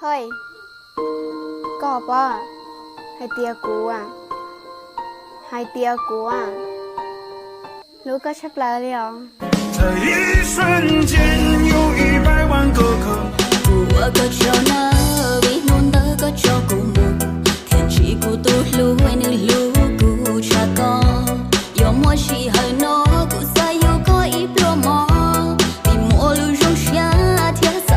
Thôi, có ba, hai tia cú à, hai tia cú à, lúc có sắp lại đi không? 这一瞬间有100万个可能。我个手呢，比弄得个手鼓木，天气不都路为你路古查高，有默契和诺古萨有个一表毛，比莫路中下天色。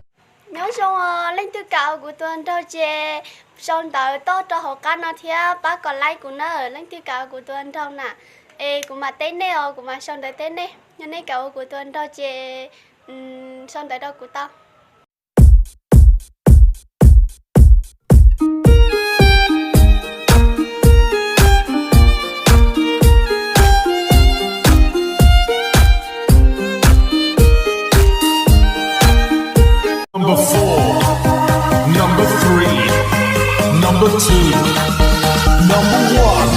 Nhớ xong lên tư cạo của tuần đâu chê, xong tới tốt cho họ cá nó thia, bác còn like của nó ở lên tư cạo của tuần đâu nè, ê của mà tên này của mà xong tới tên này, nhân này cạo của tuần đâu chê, xong tới đâu của tao. Number 4, number 3, number 2, number 1.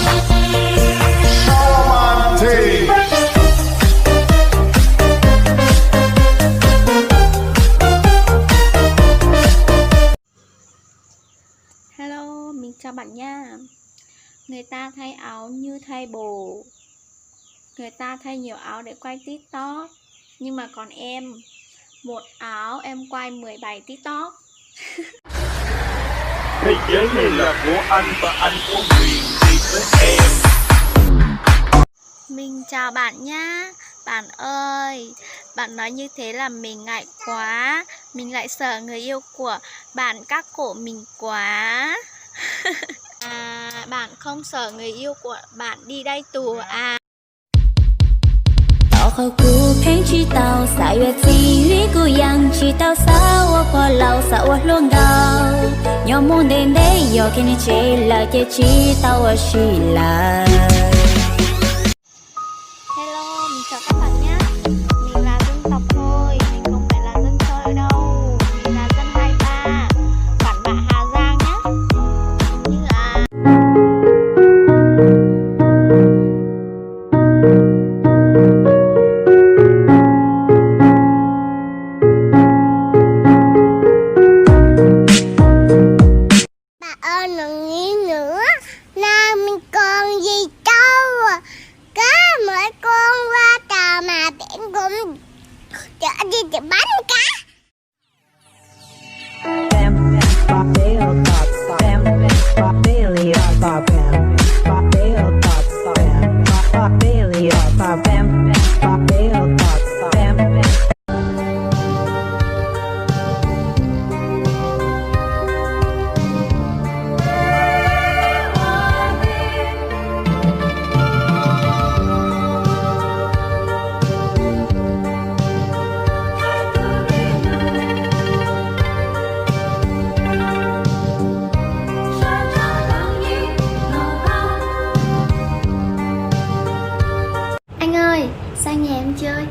Charmante. Hello, mình chào bạn nha. Người ta thay áo như thay bồ. Người ta thay nhiều áo để quay TikTok. Nhưng mà còn em, một áo em quay 17 TikTok. Thế giới này là của anh và anh có quyền đi với em. Mình chào bạn nha. Bạn ơi, bạn nói như thế là mình ngại quá. Mình lại sợ người yêu của bạn cắt cổ mình quá. Bạn không sợ người yêu của bạn đi đây tù à? 到后古偏知道3月季雨姑阳知道撒我过老撒我龙高要梦点点要给你接了也知道我是来 Hello, mình chào các bạn nhé. Mình là dân tộc thôi, mình không phải là dân chơi đâu. Mình là dân 23, bản bạ Hà Giang nhé. Như là đừng nghĩ nữa, na mình còn gì đâu, cá mỗi con qua tàu mà biển cũng chở đi để bán cá. Anh ơi, sang nhà em chơi.